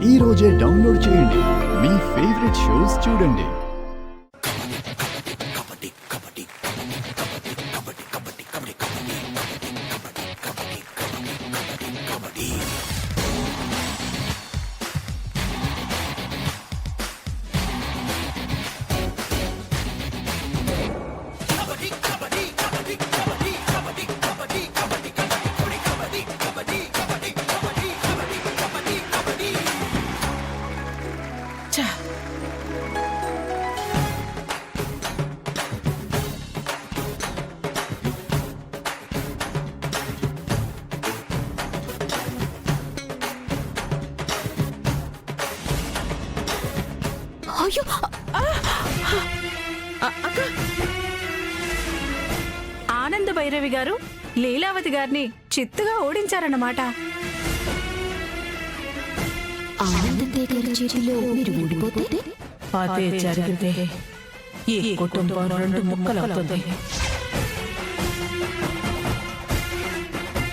ఈ రోజే డౌన్లోడ్ చేయండి. మీ ఫేవరెట్ షోస్ చూడండి. అయ్యో ఆనంద భైరవి గారు లీలావతి గారిని చిత్తుగా ఓడించారన్నమాట. ఆనందయ్య గారి చేతిలో మీరు ఓడిపోతే అదే జరిగితే ఈ కుటుంబం రెండు ముక్కలవుతుంది.